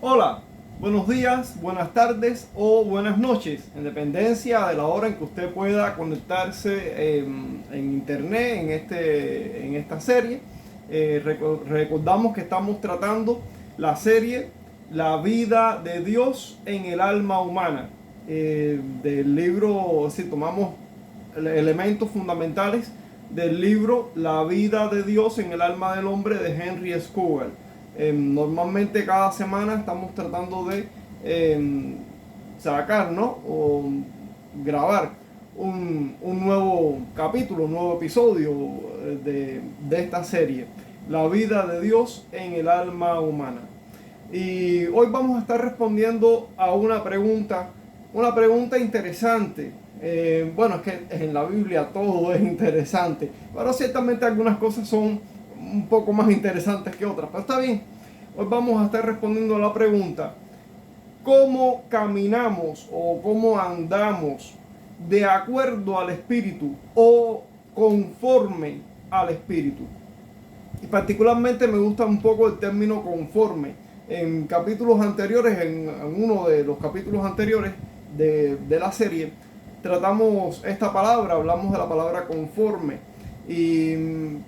Hola, buenos días, buenas tardes o buenas noches, en dependencia de la hora en que usted pueda conectarse en internet en esta serie. Recordamos que estamos tratando la serie La vida de Dios en el alma humana, del libro, es decir, tomamos elementos fundamentales del libro La vida de Dios en el alma del hombre de Henry Scougal. Normalmente cada semana estamos tratando de sacar, ¿no? O grabar un nuevo capítulo, un nuevo episodio de esta serie, La vida de Dios en el alma humana. Y hoy vamos a estar respondiendo a una pregunta interesante. Bueno, es que en la Biblia todo es interesante, pero ciertamente algunas cosas son un poco más interesantes que otras, pero está bien. Hoy vamos a estar respondiendo a la pregunta: ¿cómo caminamos o cómo andamos de acuerdo al Espíritu o conforme al Espíritu? Y particularmente me gusta un poco el término conforme. En capítulos anteriores, en uno de los capítulos anteriores de la serie, tratamos esta palabra, hablamos de la palabra conforme y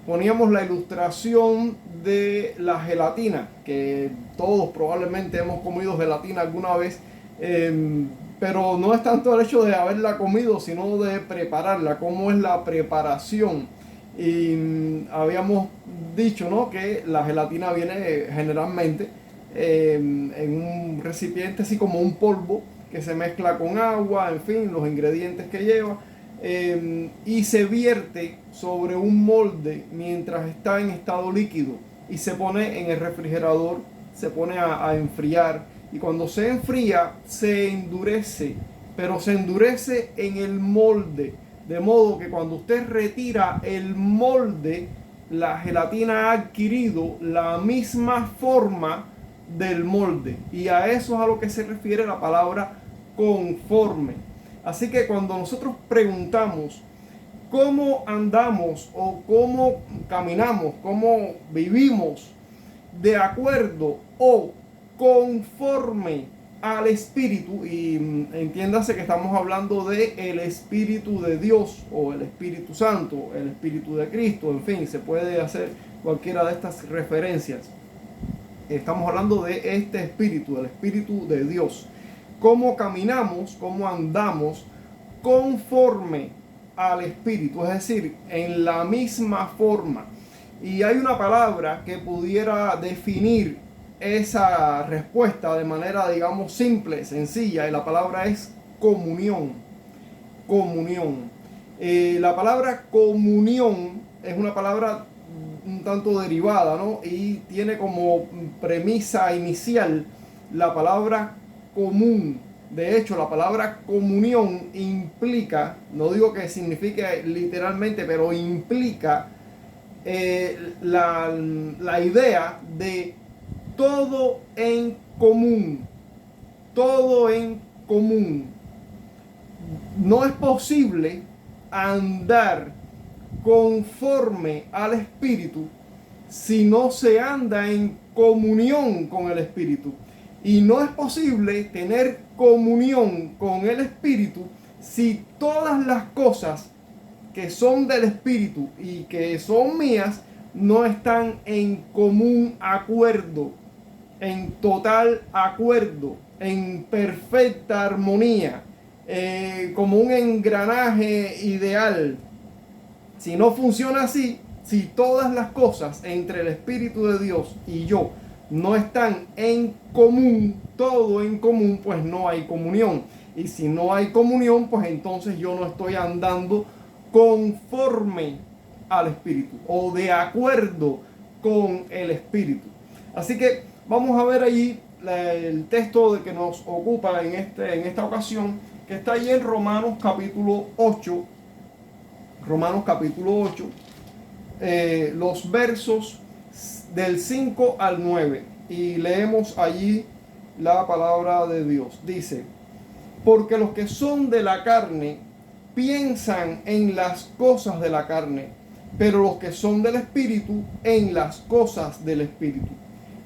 poníamos la ilustración de la gelatina, que todos probablemente hemos comido gelatina alguna vez, pero no es tanto el hecho de haberla comido, sino de prepararla, cómo es la preparación. Y habíamos dicho, ¿no?, que la gelatina viene generalmente en un recipiente así como un polvo que se mezcla con agua, en fin, los ingredientes que lleva, y se vierte sobre un molde mientras está en estado líquido y se pone en el refrigerador, se pone a enfriar, y cuando se enfría se endurece, pero se endurece en el molde, de modo que cuando usted retira el molde, la gelatina ha adquirido la misma forma del molde, y a eso es a lo que se refiere la palabra conforme. Así que cuando nosotros preguntamos cómo andamos o cómo caminamos, cómo vivimos de acuerdo o conforme al Espíritu, y entiéndase que estamos hablando de el Espíritu de Dios o el Espíritu Santo, el Espíritu de Cristo, en fin, se puede hacer cualquiera de estas referencias. Estamos hablando de este Espíritu, del Espíritu de Dios. Cómo caminamos, cómo andamos conforme al Espíritu, es decir, en la misma forma. Y hay una palabra que pudiera definir esa respuesta de manera, digamos, simple, sencilla, y la palabra es comunión. Comunión. La palabra comunión es una palabra un tanto derivada, ¿no? Y tiene como premisa inicial la palabra común. De hecho, la palabra comunión implica, no digo que signifique literalmente, pero implica la idea de todo en común. Todo en común. No es posible andar conforme al Espíritu si no se anda en comunión con el Espíritu. Y no es posible tener comunión con el Espíritu si todas las cosas que son del Espíritu y que son mías no están en común acuerdo, en total acuerdo, en perfecta armonía, como un engranaje ideal. Si no funciona así, si todas las cosas entre el Espíritu de Dios y yo no están en común, todo en común, pues no hay comunión. Y si no hay comunión, pues entonces yo no estoy andando conforme al Espíritu o de acuerdo con el Espíritu. Así que vamos a ver allí el texto de que nos ocupa en esta ocasión, que está allí en Romanos capítulo 8. Romanos capítulo 8, los versos del 5 al 9. Y leemos allí la palabra de Dios. Dice: porque los que son de la carne piensan en las cosas de la carne, pero los que son del Espíritu en las cosas del Espíritu.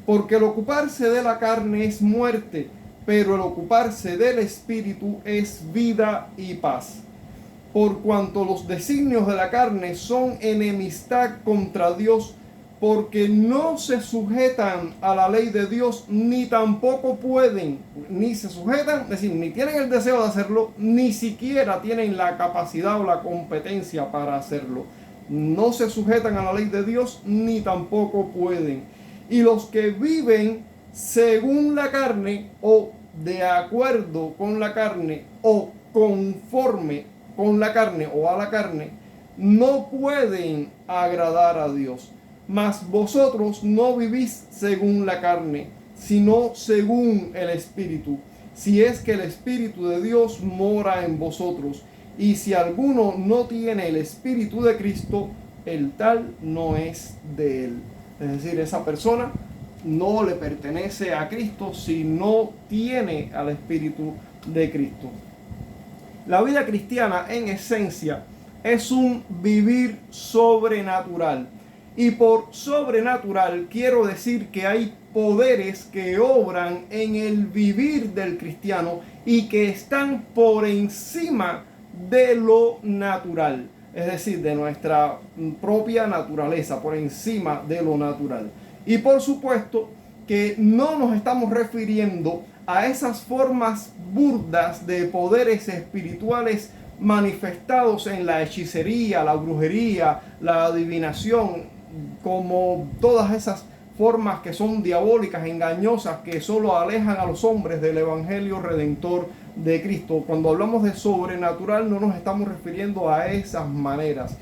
Porque el ocuparse de la carne es muerte, pero el ocuparse del espíritu es vida y paz. Por cuanto los designios de la carne son enemistad contra Dios, porque no se sujetan a la ley de Dios, ni tampoco pueden, ni se sujetan, es decir, ni tienen el deseo de hacerlo, ni siquiera tienen la capacidad o la competencia para hacerlo. No se sujetan a la ley de Dios, ni tampoco pueden. Y los que viven según la carne, o de acuerdo con la carne, o conforme con la carne o a la carne, no pueden agradar a Dios. Mas vosotros no vivís según la carne, sino según el Espíritu, si es que el Espíritu de Dios mora en vosotros. Y si alguno no tiene el Espíritu de Cristo, el tal no es de él. Es decir, esa persona no le pertenece a Cristo si no tiene al Espíritu de Cristo. La vida cristiana, en esencia, es un vivir sobrenatural. Y por sobrenatural quiero decir que hay poderes que obran en el vivir del cristiano y que están por encima de lo natural, es decir, de nuestra propia naturaleza, por encima de lo natural. Y por supuesto que no nos estamos refiriendo a esas formas burdas de poderes espirituales manifestados en la hechicería, la brujería, la adivinación, como todas esas formas que son diabólicas, engañosas, que solo alejan a los hombres del evangelio redentor de Cristo. Cuando hablamos de sobrenatural no nos estamos refiriendo a esas maneras.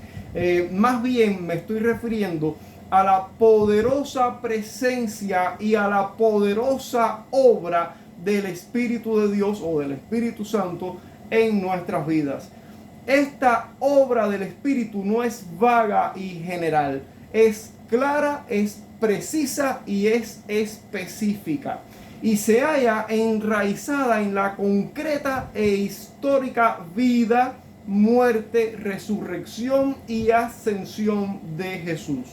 Más bien me estoy refiriendo a la poderosa presencia y a la poderosa obra del Espíritu de Dios o del Espíritu Santo en nuestras vidas. Esta obra del Espíritu no es vaga y general, es clara, es precisa y es específica. Y se halla enraizada en la concreta e histórica vida, muerte, resurrección y ascensión de Jesús,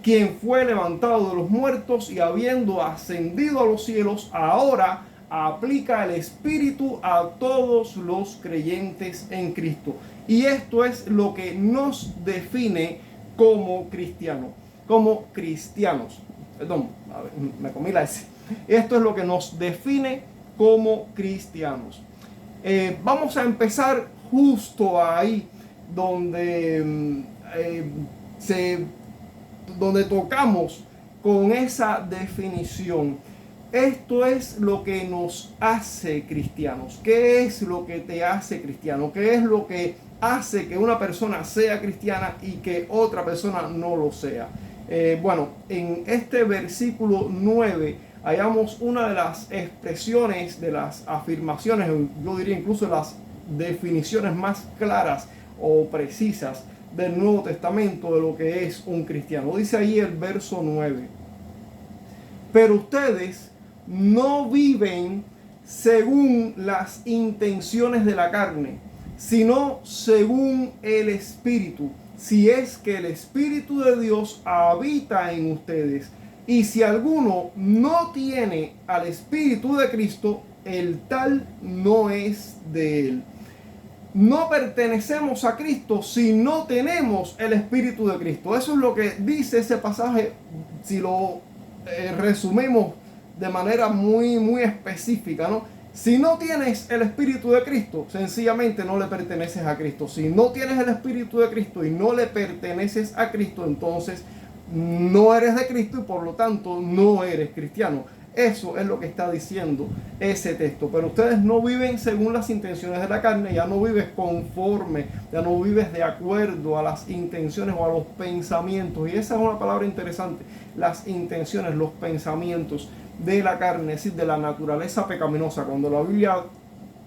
quien fue levantado de los muertos y habiendo ascendido a los cielos, ahora aplica el Espíritu a todos los creyentes en Cristo. Y esto es lo que nos define como cristianos. Como cristianos. Perdón, a ver, me comí la S. Esto es lo que nos define como cristianos. Vamos a empezar justo ahí donde, donde tocamos con esa definición. Esto es lo que nos hace cristianos. ¿Qué es lo que te hace cristiano? ¿Qué es lo que hace que una persona sea cristiana y que otra persona no lo sea? Bueno, en este versículo 9 hallamos una de las expresiones, de las afirmaciones, yo diría incluso las definiciones más claras o precisas del Nuevo Testamento de lo que es un cristiano. Dice ahí el verso 9: pero ustedes no viven según las intenciones de la carne, sino según el Espíritu, si es que el Espíritu de Dios habita en ustedes. Y si alguno no tiene al Espíritu de Cristo, el tal no es de él. No pertenecemos a Cristo si no tenemos el Espíritu de Cristo. Eso es lo que dice ese pasaje, si lo resumimos de manera muy específica, ¿no? Si no tienes el Espíritu de Cristo, sencillamente no le perteneces a Cristo. Si no tienes el Espíritu de Cristo y no le perteneces a Cristo, entonces no eres de Cristo y por lo tanto no eres cristiano. Eso es lo que está diciendo ese texto. Pero ustedes no viven según las intenciones de la carne, ya no vives conforme, ya no vives de acuerdo a las intenciones o a los pensamientos. Y esa es una palabra interesante, las intenciones, los pensamientos de la carne, es decir, de la naturaleza pecaminosa. Cuando la Biblia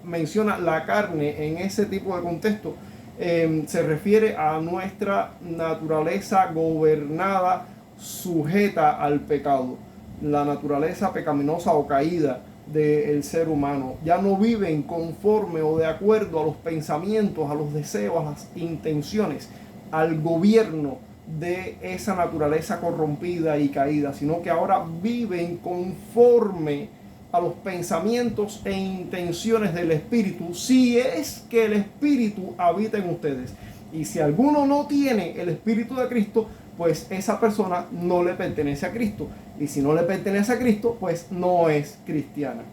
menciona la carne en ese tipo de contexto, se refiere a nuestra naturaleza gobernada, sujeta al pecado, la naturaleza pecaminosa o caída del ser humano. Ya no viven conforme o de acuerdo a los pensamientos, a los deseos, a las intenciones, al gobierno de esa naturaleza corrompida y caída, sino que ahora viven conforme a los pensamientos e intenciones del Espíritu, si es que el Espíritu habita en ustedes. Y si alguno no tiene el Espíritu de Cristo, pues esa persona no le pertenece a Cristo. Y si no le pertenece a Cristo, pues no es cristiana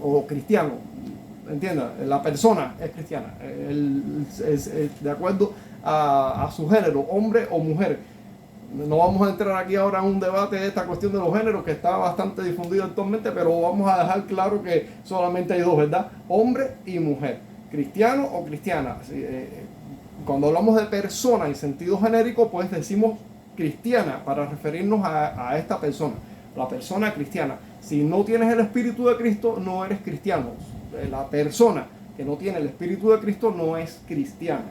o cristiano. Entienda, la persona es cristiana, es de acuerdo a su género, hombre o mujer. No vamos a entrar aquí ahora en un debate de esta cuestión de los géneros que está bastante difundido actualmente, pero vamos a dejar claro que solamente hay dos, ¿verdad? Hombre y mujer, cristiano o cristiana. Cuando hablamos de persona en sentido genérico, pues decimos cristiana para referirnos a esta persona, la persona cristiana. Si no tienes el Espíritu de Cristo, no eres cristiano. La persona que no tiene el Espíritu de Cristo no es cristiana.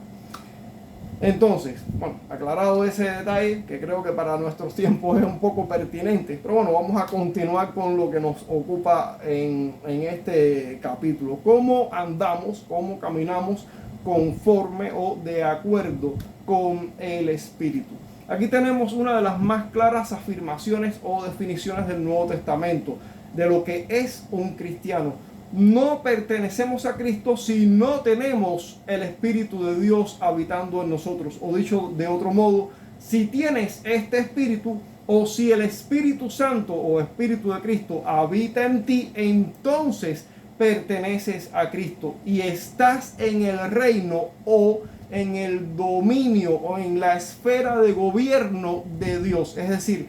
Entonces, bueno, aclarado ese detalle, que creo que para nuestros tiempos es un poco pertinente, pero bueno, vamos a continuar con lo que nos ocupa en este capítulo. ¿Cómo andamos, cómo caminamos conforme o de acuerdo con el Espíritu? Aquí tenemos una de las más claras afirmaciones o definiciones del Nuevo Testamento de lo que es un cristiano. No pertenecemos a Cristo si no tenemos el Espíritu de Dios habitando en nosotros. O dicho de otro modo, si tienes este Espíritu, o si el Espíritu Santo o Espíritu de Cristo habita en ti, entonces perteneces a Cristo y estás en el reino o en el dominio o en la esfera de gobierno de Dios. Es decir,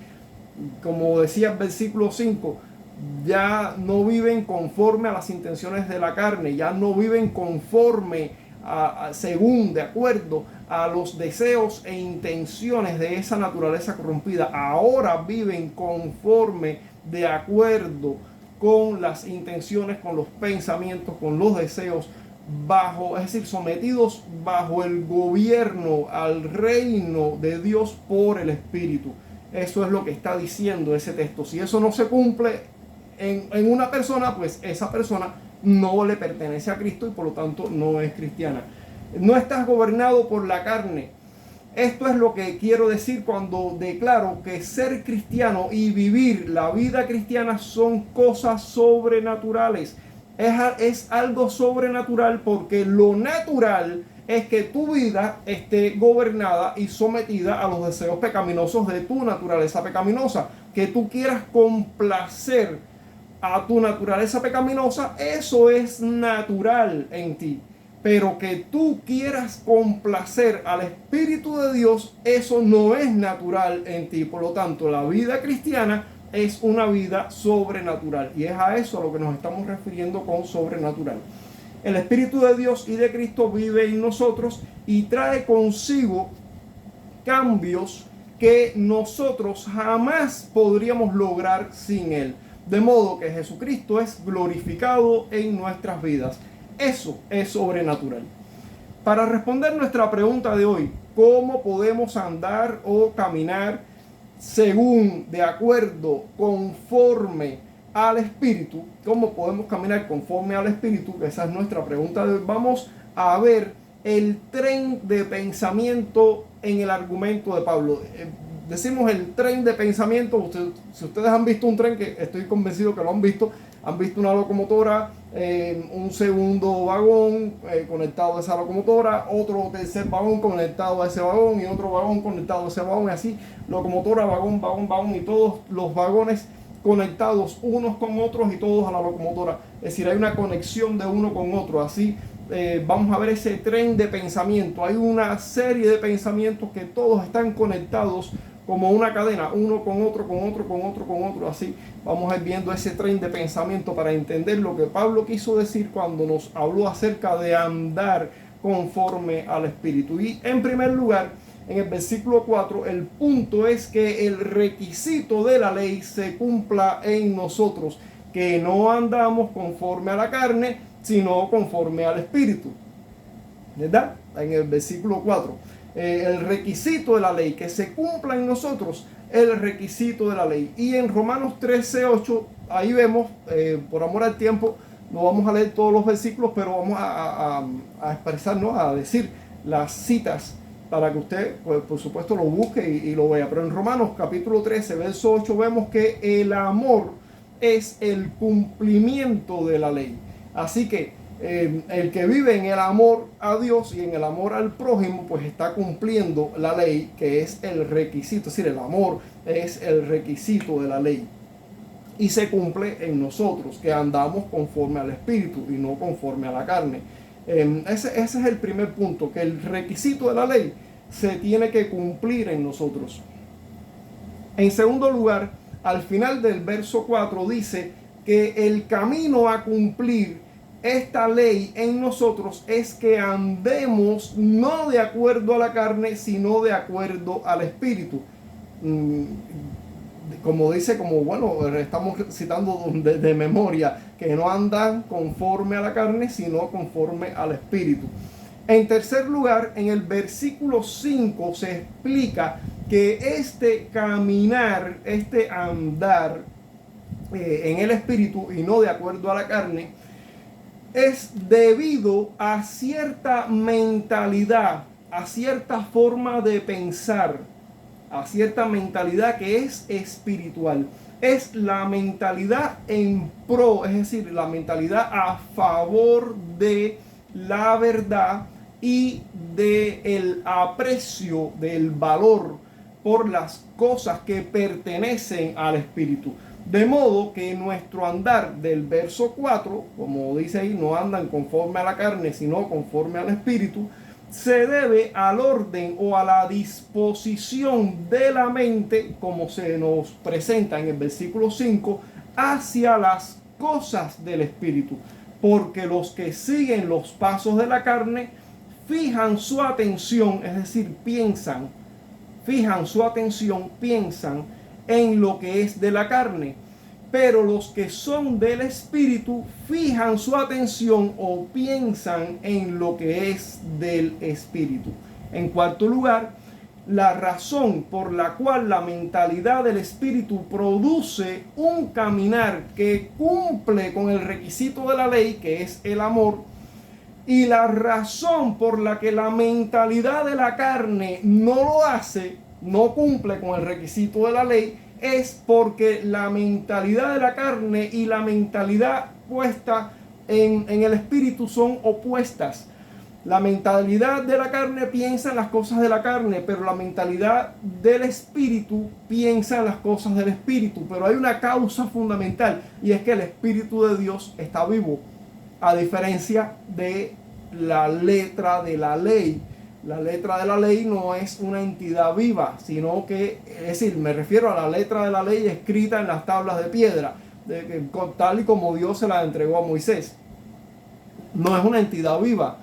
como decía el versículo 5, ya no viven conforme a las intenciones de la carne, ya no viven conforme según, de acuerdo a los deseos e intenciones de esa naturaleza corrompida. Ahora viven conforme, de acuerdo con las intenciones, con los pensamientos, con los deseos, bajo, es decir, sometidos bajo el gobierno, al reino de Dios por el Espíritu. Eso es lo que está diciendo ese texto. Si eso no se cumple en una persona, pues esa persona no le pertenece a Cristo y por lo tanto no es cristiana. No estás gobernado por la carne. Esto es lo que quiero decir cuando declaro que ser cristiano y vivir la vida cristiana son cosas sobrenaturales. Es algo sobrenatural porque lo natural es que tu vida esté gobernada y sometida a los deseos pecaminosos de tu naturaleza pecaminosa. Que tú quieras complacer a tu naturaleza pecaminosa, eso es natural en ti. Pero que tú quieras complacer al Espíritu de Dios, eso no es natural en ti. Por lo tanto, la vida cristiana es una vida sobrenatural. Y es a eso a lo que nos estamos refiriendo con sobrenatural. El Espíritu de Dios y de Cristo vive en nosotros y trae consigo cambios que nosotros jamás podríamos lograr sin Él. De modo que Jesucristo es glorificado en nuestras vidas. Eso es sobrenatural. Para responder nuestra pregunta de hoy, ¿cómo podemos andar o caminar según, de acuerdo, conforme al Espíritu? ¿Cómo podemos caminar conforme al Espíritu? Esa es nuestra pregunta de hoy. Vamos a ver el tren de pensamiento en el argumento de Pablo. Decimos el tren de pensamiento. Si ustedes han visto un tren, que estoy convencido que lo han visto una locomotora, un segundo vagón conectado a esa locomotora, otro tercer vagón conectado a ese vagón y otro vagón conectado a ese vagón, y así locomotora, vagón, vagón, vagón, y todos los vagones conectados unos con otros y todos a la locomotora. Es decir, hay una conexión de uno con otro. Así vamos a ver ese tren de pensamiento. Hay una serie de pensamientos que todos están conectados como una cadena, uno con otro, con otro, con otro, con otro. Así vamos a ir viendo ese tren de pensamiento para entender lo que Pablo quiso decir cuando nos habló acerca de andar conforme al Espíritu. Y en primer lugar, en el versículo 4, el punto es que el requisito de la ley se cumpla en nosotros, que no andamos conforme a la carne, sino conforme al Espíritu. ¿Verdad? En el versículo 4. El requisito de la ley, que se cumpla en nosotros el requisito de la ley. Y en Romanos 13:8, ahí vemos, por amor al tiempo, no vamos a leer todos los versículos, pero vamos a expresarnos, a decir las citas para que usted, pues, por supuesto, lo busque y lo vea. Pero en Romanos capítulo 13, verso 8, vemos que el amor es el cumplimiento de la ley. Así que el que vive en el amor a Dios y en el amor al prójimo, pues está cumpliendo la ley, que es el requisito. Es decir, el amor es el requisito de la ley. Y se cumple en nosotros, que andamos conforme al Espíritu y no conforme a la carne. Ese es el primer punto, que el requisito de la ley se tiene que cumplir en nosotros. En segundo lugar, al final del verso 4 dice que el camino a cumplir esta ley en nosotros es que andemos no de acuerdo a la carne, sino de acuerdo al Espíritu. Como dice, estamos citando de memoria, que no andan conforme a la carne, sino conforme al Espíritu. En tercer lugar, en el versículo 5 se explica que este caminar, este andar en el Espíritu y no de acuerdo a la carne, es debido a cierta mentalidad, a cierta forma de pensar, a cierta mentalidad que es espiritual. Es la mentalidad en pro, es decir, la mentalidad a favor de la verdad y del aprecio, del valor por las cosas que pertenecen al Espíritu. De modo que nuestro andar del verso 4, como dice ahí, no andan conforme a la carne, sino conforme al Espíritu, se debe al orden o a la disposición de la mente, como se nos presenta en el versículo 5, hacia las cosas del Espíritu. Porque los que siguen los pasos de la carne fijan su atención, es decir, piensan en lo que es de la carne. Pero los que son del Espíritu fijan su atención o piensan en lo que es del Espíritu. En cuarto lugar, la razón por la cual la mentalidad del Espíritu produce un caminar que cumple con el requisito de la ley, que es el amor, y la razón por la que la mentalidad de la carne no lo hace, no cumple con el requisito de la ley, es porque la mentalidad de la carne y la mentalidad puesta en el Espíritu son opuestas. La mentalidad de la carne piensa en las cosas de la carne, pero la mentalidad del Espíritu piensa en las cosas del Espíritu. Pero hay una causa fundamental, y es que el Espíritu de Dios está vivo, a diferencia de la letra de la ley. La letra de la ley no es una entidad viva, sino que, es decir, me refiero a la letra de la ley escrita en las tablas de piedra, tal y como Dios se la entregó a Moisés. No es una entidad viva.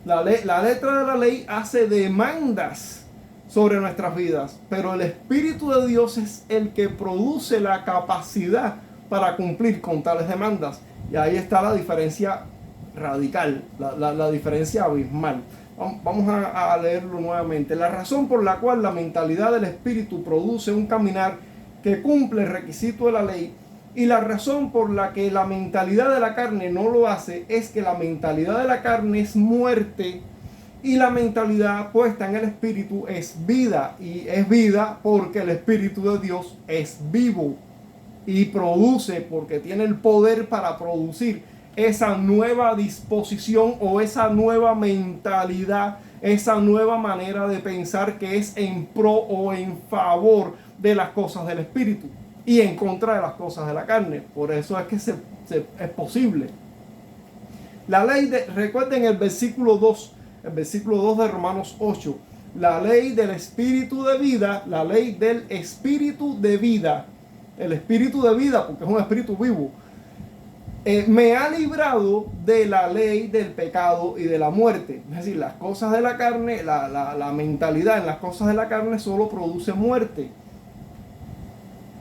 La letra de la ley hace demandas sobre nuestras vidas, pero el Espíritu de Dios es el que produce la capacidad para cumplir con tales demandas. Y ahí está la diferencia radical, la diferencia abismal. Vamos a leerlo nuevamente. La razón por la cual la mentalidad del Espíritu produce un caminar que cumple el requisito de la ley, y la razón por la que la mentalidad de la carne no lo hace, es que la mentalidad de la carne es muerte y la mentalidad puesta en el Espíritu es vida. Y es vida porque el Espíritu de Dios es vivo y produce, porque tiene el poder para producir esa nueva disposición o esa nueva mentalidad, esa nueva manera de pensar que es en pro o en favor de las cosas del Espíritu y en contra de las cosas de la carne. Por eso es que es posible. La ley recuerden el versículo 2 de Romanos 8, la ley del Espíritu de vida, la ley del Espíritu de vida, el Espíritu de vida porque es un Espíritu vivo, me ha librado de la ley del pecado y de la muerte. Es decir, las cosas de la carne, la mentalidad en las cosas de la carne solo produce muerte.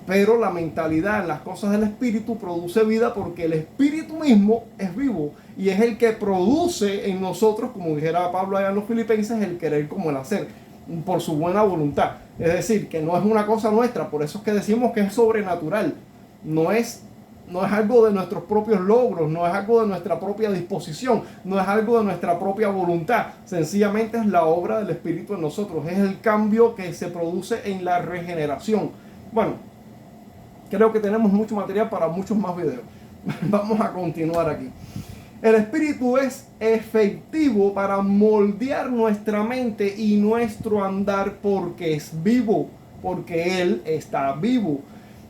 Pero la mentalidad en las cosas del Espíritu produce vida, porque el Espíritu mismo es vivo y es el que produce en nosotros, como dijera Pablo allá en los Filipenses, el querer como el hacer, por su buena voluntad. Es decir, que no es una cosa nuestra, por eso es que decimos que es sobrenatural. No es no es algo de nuestros propios logros, no es algo de nuestra propia disposición, no es algo de nuestra propia voluntad. Sencillamente es la obra del Espíritu en nosotros, es el cambio que se produce en la regeneración. Bueno, creo que tenemos mucho material para muchos más videos. Vamos a continuar aquí. El Espíritu es efectivo para moldear nuestra mente y nuestro andar porque es vivo, porque Él está vivo.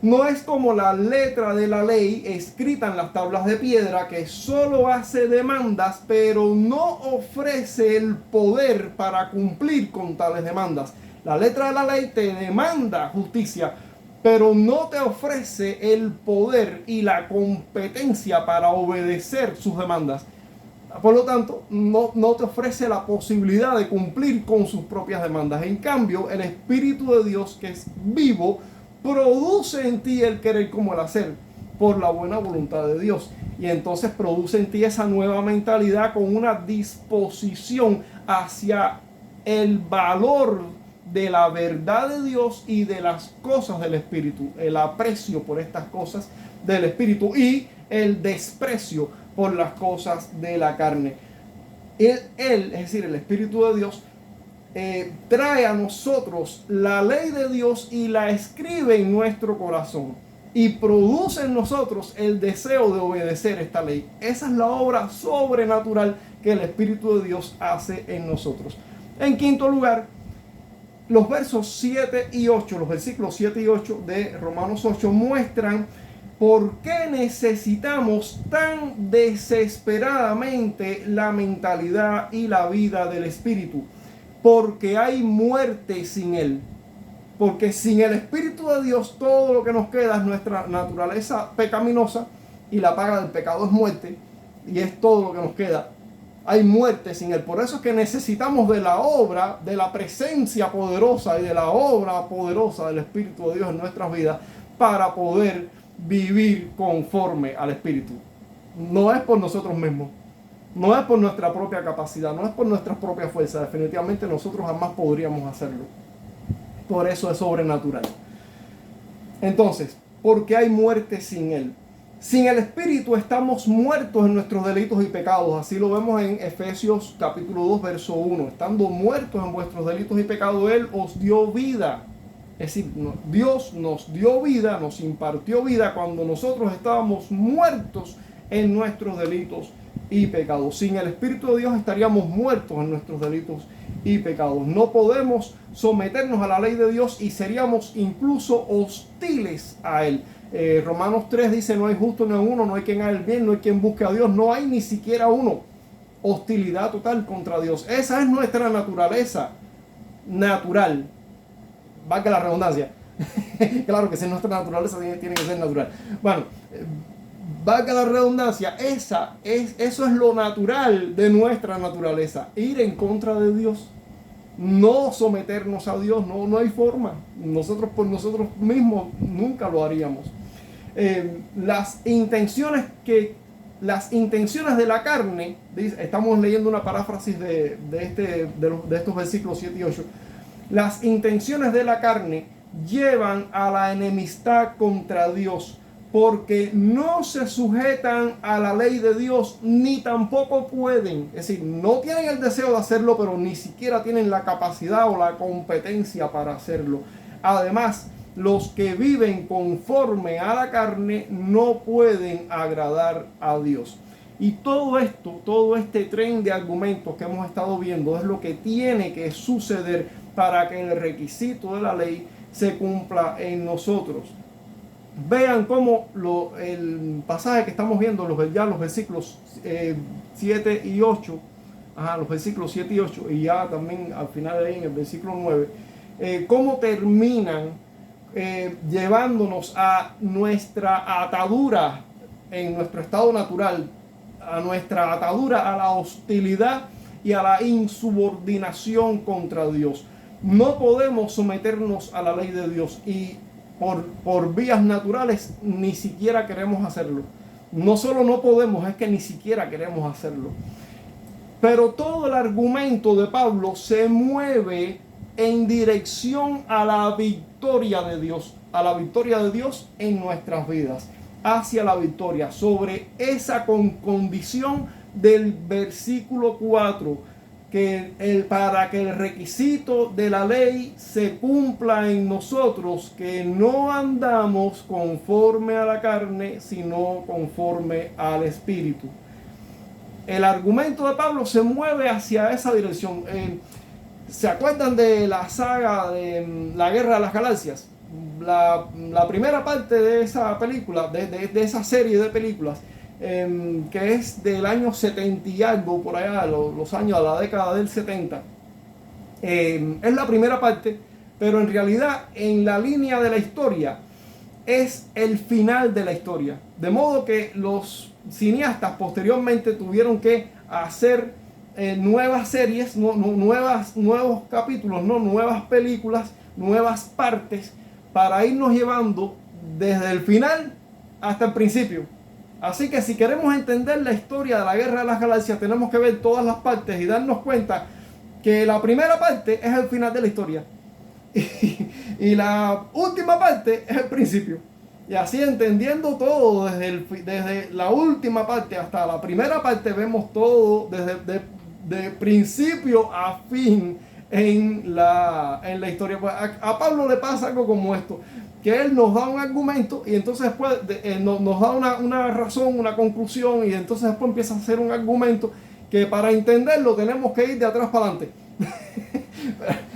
No es como la letra de la ley escrita en las tablas de piedra que solo hace demandas, pero no ofrece el poder para cumplir con tales demandas. La letra de la ley te demanda justicia, pero no te ofrece el poder y la competencia para obedecer sus demandas. Por lo tanto, no te ofrece la posibilidad de cumplir con sus propias demandas. En cambio, el Espíritu de Dios, que es vivo, produce en ti el querer como el hacer por la buena voluntad de Dios. Y entonces produce en ti esa nueva mentalidad con una disposición hacia el valor de la verdad de Dios y de las cosas del Espíritu, el aprecio por estas cosas del Espíritu y el desprecio por las cosas de la carne. Él, es decir, el Espíritu de Dios, trae a nosotros la ley de Dios y la escribe en nuestro corazón y produce en nosotros el deseo de obedecer esta ley. Esa es la obra sobrenatural que el Espíritu de Dios hace en nosotros. En quinto lugar, los versos 7 y 8, los versículos 7 y 8 de Romanos 8 muestran por qué necesitamos tan desesperadamente la mentalidad y la vida del Espíritu. Porque hay muerte sin Él. Porque sin el Espíritu de Dios todo lo que nos queda es nuestra naturaleza pecaminosa y la paga del pecado es muerte. Y es todo lo que nos queda. Hay muerte sin Él. Por eso es que necesitamos de la obra, de la presencia poderosa y de la obra poderosa del Espíritu de Dios en nuestras vidas para poder vivir conforme al Espíritu. No es por nosotros mismos. No es por nuestra propia capacidad, no es por nuestras propias fuerzas. Definitivamente nosotros jamás podríamos hacerlo. Por eso es sobrenatural. Entonces, porque hay muerte sin Él. Sin el Espíritu estamos muertos en nuestros delitos y pecados. Así lo vemos en Efesios capítulo 2, verso 1. Estando muertos en vuestros delitos y pecados, Él os dio vida. Es decir, Dios nos dio vida, nos impartió vida cuando nosotros estábamos muertos en nuestros delitos y pecados. Sin el Espíritu de Dios estaríamos muertos en nuestros delitos y pecados. No podemos someternos a la ley de Dios y seríamos incluso hostiles a Él. Romanos 3 dice, no hay justo ni uno, no hay quien haga el bien, no hay quien busque a Dios, no hay ni siquiera uno. Hostilidad total contra Dios. Esa es nuestra naturaleza natural. Valga la redundancia. Claro que si nuestra naturaleza tiene que ser natural. Bueno, valga la redundancia, eso es lo natural de nuestra naturaleza. Ir en contra de Dios. No someternos a Dios, no hay forma. Nosotros por nosotros mismos nunca lo haríamos. Las intenciones de la carne, estamos leyendo una paráfrasis de estos versículos 7 y 8. Las intenciones de la carne llevan a la enemistad contra Dios, porque no se sujetan a la ley de Dios, ni tampoco pueden. Es decir, no tienen el deseo de hacerlo, pero ni siquiera tienen la capacidad o la competencia para hacerlo. Además, los que viven conforme a la carne no pueden agradar a Dios. Y todo esto, todo este tren de argumentos que hemos estado viendo es lo que tiene que suceder para que el requisito de la ley se cumpla en nosotros. Vean cómo el pasaje que estamos viendo, los versículos 7 y 8, los versículos 7 y 8, y ya también al final de ahí en el versículo 9, cómo terminan llevándonos a nuestra atadura en nuestro estado natural, a nuestra atadura a la hostilidad y a la insubordinación contra Dios. No podemos someternos a la ley de Dios y por vías naturales ni siquiera queremos hacerlo. No solo no podemos, es que ni siquiera queremos hacerlo. Pero todo el argumento de Pablo se mueve en dirección a la victoria de Dios en nuestras vidas. hacia la victoria, sobre esa condición del versículo 4, para que el requisito de la ley se cumpla en nosotros, que no andamos conforme a la carne, sino conforme al Espíritu. El argumento de Pablo se mueve hacia esa dirección. ¿Se acuerdan de la saga de la Guerra de las Galaxias? La primera parte de esa película, de esa serie de películas, que es del año 70 y algo, por allá, los años de la década del 70. Es la primera parte, pero en realidad en la línea de la historia es el final de la historia. De modo que los cineastas posteriormente tuvieron que hacer nuevas series, nuevos capítulos, nuevas películas, nuevas partes, para irnos llevando desde el final hasta el principio. Así que si queremos entender la historia de la Guerra de las Galaxias, tenemos que ver todas las partes y darnos cuenta que la primera parte es el final de la historia y la última parte es el principio. Y así, entendiendo todo desde la última parte hasta la primera parte, vemos todo desde de principio a fin en la historia. Pues a Pablo le pasa algo como esto, que él nos da un argumento y entonces después nos da una razón, una conclusión, y entonces después empieza a hacer un argumento que para entenderlo tenemos que ir de atrás para adelante.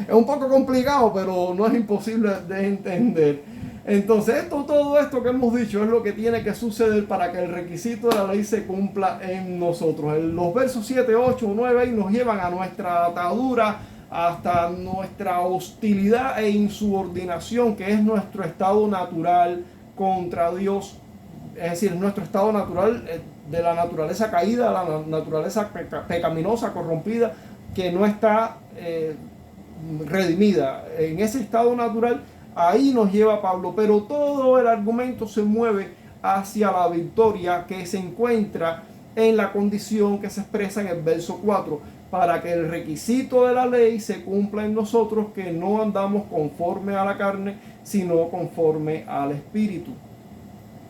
Es un poco complicado, pero no es imposible de entender. Entonces todo esto que hemos dicho es lo que tiene que suceder para que el requisito de la ley se cumpla en nosotros. Los versos 7, 8, 9 ahí nos llevan a nuestra atadura, hasta nuestra hostilidad e insubordinación, que es nuestro estado natural contra Dios. Es decir, nuestro estado natural de la naturaleza caída, la naturaleza pecaminosa, corrompida, que no está redimida. En ese estado natural, ahí nos lleva Pablo, pero todo el argumento se mueve hacia la victoria que se encuentra en la condición que se expresa en el verso 4, para que el requisito de la ley se cumpla en nosotros, que no andamos conforme a la carne, sino conforme al Espíritu.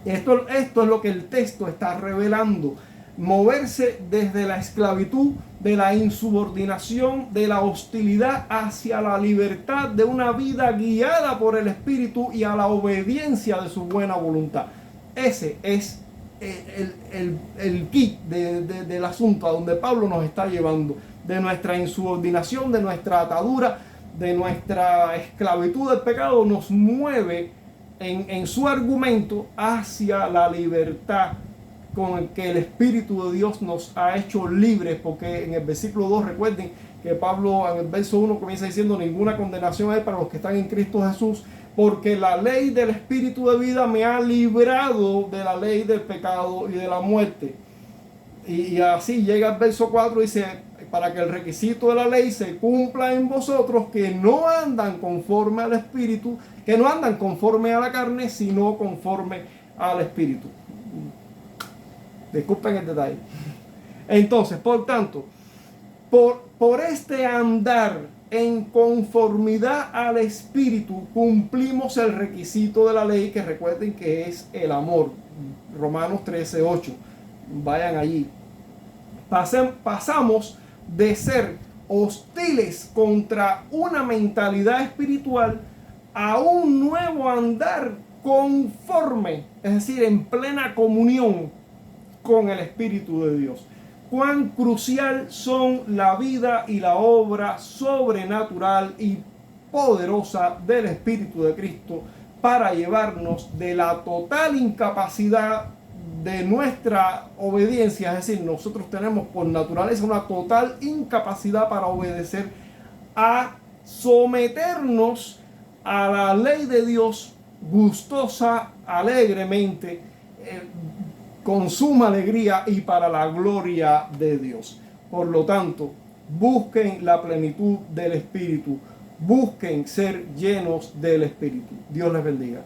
Esto es lo que el texto está revelando. Moverse desde la esclavitud, de la insubordinación, de la hostilidad, hacia la libertad de una vida guiada por el Espíritu y a la obediencia de su buena voluntad. Ese es el kit del asunto a donde Pablo nos está llevando. De nuestra insubordinación, de nuestra atadura, de nuestra esclavitud del pecado, nos mueve en su argumento hacia la libertad con el que el Espíritu de Dios nos ha hecho libres, porque en el versículo 2 recuerden que Pablo en el verso 1 comienza diciendo: ninguna condenación hay para los que están en Cristo Jesús, porque la ley del Espíritu de vida me ha librado de la ley del pecado y de la muerte. Y así llega el verso 4 y dice: para que el requisito de la ley se cumpla en vosotros, que no andan conforme al Espíritu, que no andan conforme a la carne, sino conforme al Espíritu. Disculpen el detalle. Entonces, por tanto, por este andar en conformidad al Espíritu, cumplimos el requisito de la ley, que recuerden que es el amor. Romanos 13:8. Vayan allí. Pasamos de ser hostiles contra una mentalidad espiritual a un nuevo andar conforme, es decir, en plena comunión con el Espíritu de Dios. Cuán crucial son la vida y la obra sobrenatural y poderosa del Espíritu de Cristo para llevarnos de la total incapacidad de nuestra obediencia. Es decir, nosotros tenemos por naturaleza una total incapacidad para obedecer, a someternos a la ley de Dios gustosa, alegremente, con suma alegría y para la gloria de Dios. Por lo tanto, busquen la plenitud del Espíritu, busquen ser llenos del Espíritu. Dios les bendiga.